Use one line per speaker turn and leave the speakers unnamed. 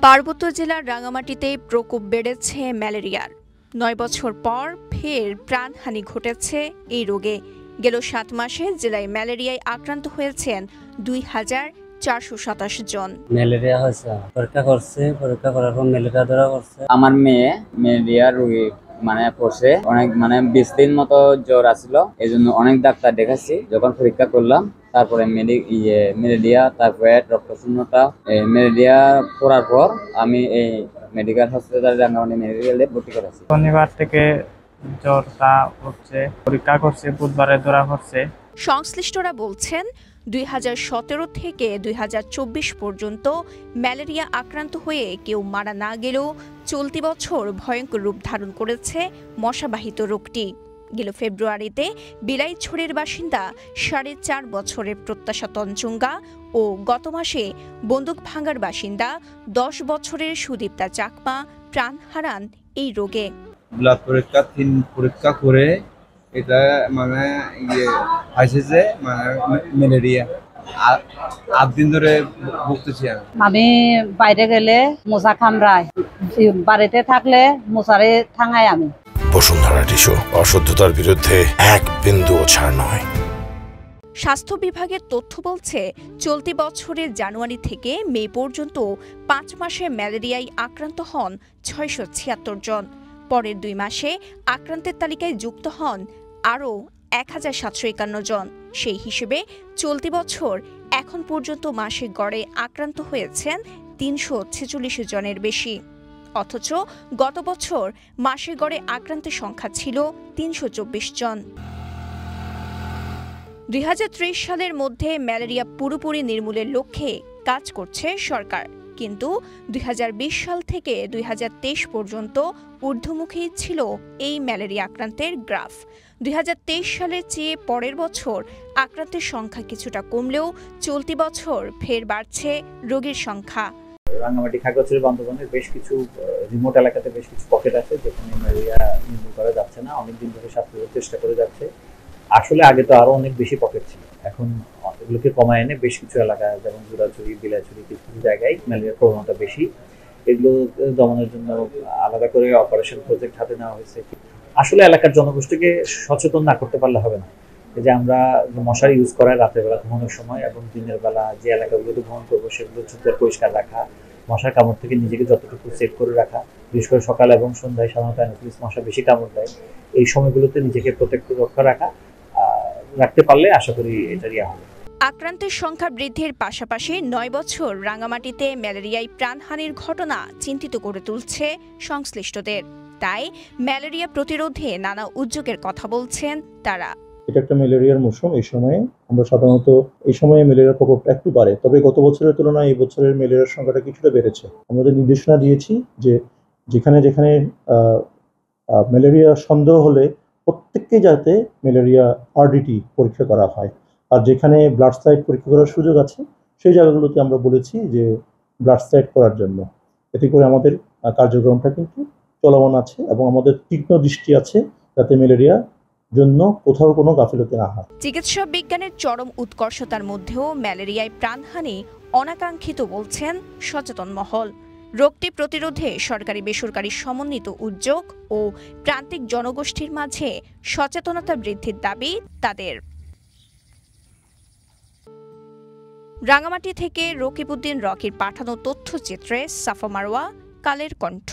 পার্বত্য জেলার রাঙামাটিতে প্রকোপ বেড়েছে ম্যালেরিয়ার। ৯ বছর পর ফের প্রাণহানি ঘটেছে এই রোগে। গেল ৭ মাসে জেলায় ম্যালেরিয়ায় আক্রান্ত হয়েছেন ২,৪২৭ জন।
ম্যালেরিয়া হয়েছে, পরীক্ষা করার পর ম্যালেরিয়া ধরা পড়ছে। আমার মেয়ে ম্যালেরিয়া রোগী পড়ছে, অনেক 20 দিন মতো জ্বর আসছিল, এই জন্য অনেক ডাক্তার দেখাচ্ছি। যখন পরীক্ষা করলাম তারপরে ম্যালেরিয়া, তারপরে রক্তশূন্যতা। ম্যালেরিয়া পড়ার পর আমি এই মেডিকেল হসপিটাল রাঙামাটি মেডিকেলে ভর্তি করেছি।
শনিবার থেকে জ্বরটা উঠছে, পরীক্ষা করছে, বুধবারে ধরা পড়ছে।
সংশ্লিষ্টরা বলছেন ২০১৭ থেকে ২০২৪ পর্যন্ত ম্যালেরিয়া আক্রান্ত হয়ে কেউ মারা না গেলেও চলতি বছর ভয়ঙ্কর রূপ ধারণ করেছে মশাবাহিত রোগটি। গেল ফেব্রুয়ারিতে বিলাইছড়ির বাসিন্দা ৪.৫ বছরের প্রত্যাশা তঞ্চুঙ্গা ও গত মাসে বন্দুকভাঙ্গার বাসিন্দা ১০ বছরের সুদীপ্তা চাকমা প্রাণ হারান এই রোগে।
ব্লাড পরীক্ষা ৩ পরীক্ষা করে এটা আসে যে ম্যালেরিয়া। ৮ দিন ধরে ভুগতেছি
আমি বাইরে গেলে মশা কামড়ায়, বাড়িতে থাকলে মশারে ঠাঙায় আমি।
বসুন্ধরা টিস্যু, অশুদ্ধতার বিরুদ্ধে এক বিন্দুও ছাড় নয়।
স্বাস্থ্য বিভাগের তথ্য বলছে, চলতি বছরের জানুয়ারি থেকে মে পর্যন্ত ৫ মাসে ম্যালেরিয়ায় আক্রান্ত হন ৬৭৬ জন। পরের ২ মাসে আক্রান্তের তালিকায় যুক্ত হন আরও ১,৭৫১ জন। সেই হিসেবে চলতি বছর এখন পর্যন্ত মাসে গড়ে আক্রান্ত হয়েছেন ৩৪৬ জনের বেশি। অথচ গত বছর মাসে গড়ে আক্রান্তের সংখ্যা ছিল ৩২৪ জন। ২০৩০ সালের মধ্যে ম্যালেরিয়া পুরোপুরি নির্মূলের লক্ষ্যে কাজ করছে সরকার, কিন্তু ২০২০ সাল থেকে ২০২৩ পর্যন্ত ঊর্ধ্বমুখী ছিল এই ম্যালেরিয়া আক্রান্তের গ্রাফ। ২০২৩ সালের চেয়ে পরের বছর আক্রান্তের সংখ্যা কিছুটা কমলেও চলতি বছর ফের বাড়ছে রোগীর সংখ্যা।
রাঙামাটি, খাগড়াছড়ি, বান্দরবানের বেশ কিছু রিমোট এলাকাতে বেশ কিছু পকেট আছে যেখানে ম্যালেরিয়া নির্মূল করা যাচ্ছে না। অনেকদিন ধরে স্বাস্থ্য চেষ্টা করে যাচ্ছে। আসলে আগে তো আরো অনেক বেশি পকেট ছিল, এখন এগুলোকে কমায় এনে বেশ কিছু এলাকা যেমন জোড়াছড়ি, বিলাইছড়ি, কিছু কিছু জায়গায় ম্যালেরিয়ার প্রবণতা বেশি। এগুলো দমনের জন্য আলাদা করে অপারেশন প্রজেক্ট হাতে নেওয়া হয়েছে। আসলে এলাকার জনগোষ্ঠীকে সচেতন না করতে পারলে হবে না। যে আমরা মশারি ইউজ করার রাতের বেলা ঘুমানোর সময় এবং দিনের বেলা যে এলাকাগুলোতে ভ্রমণ করবো সেগুলো চুপচাপ পরিষ্কার রাখা, মশার কামড় থেকে নিজেকে যতটুকু সেভ করে রাখা। বিশেষ করে সকাল এবং সন্ধ্যায় সাধারণত অ্যানোফিলিস মশা বেশি কামড় দেয়, এই সময়গুলোতে নিজেকে প্রোটেক্ট রক্ষা রাখতে পারলে আশা করি এটারই হবে।
আক্রান্তের সংখ্যা বৃদ্ধির পাশাপাশি ৯ বছর রাঙামাটিতে ম্যালেরিয়ায় প্রাণহানির ঘটনা চিন্তিত করে তুলছে সংশ্লিষ্টদের। তাই ম্যালেরিয়া প্রতিরোধে নানা উদ্যোগের কথা বলছেন তারা।
এটা একটা ম্যালেরিয়ার মৌসুম, এই সময়ে আমরা সাধারণত এই সময়ে ম্যালেরিয়ার প্রকোপটা একটু বাড়ে, তবে গত বছরের তুলনায় এই বছরের ম্যালেরিয়ার সংখ্যাটা কিছুটা বেড়েছে। আমাদের নির্দেশনা দিয়েছি যে যেখানে যেখানে ম্যালেরিয়া সন্দেহ হলে প্রত্যেককেই যাতে ম্যালেরিয়া আরডিটি পরীক্ষা করা হয়, আর যেখানে ব্লাড সাইট পরীক্ষা করার সুযোগ আছে সেই জায়গাগুলোতে আমরা বলেছি যে ব্লাড সাইট করার জন্য। এতে করে আমাদের কার্যক্রমটা কিন্তু চলমান আছে এবং আমাদের তীক্ষ্ণ দৃষ্টি আছে যাতে ম্যালেরিয়া জন্য কোথাও কোনো গাফিলতি না হয়।
চিকিৎসা বিজ্ঞানের চরম উৎকর্ষতার মধ্যেও ম্যালেরিয়ায় প্রাণহানি অনাকাঙ্ক্ষিত বলছেন সচেতন মহল। রোগটি প্রতিরোধে সরকারি বেসরকারি সমন্বিত উদ্যোগ ও প্রান্তিক জনগোষ্ঠীর মাঝে সচেতনতা বৃদ্ধির দাবি তাদের। রাঙামাটি থেকে রকিবউদ্দিন রকির পাঠানো তথ্যচিত্রে সাফা মারওয়া, কালের কণ্ঠ।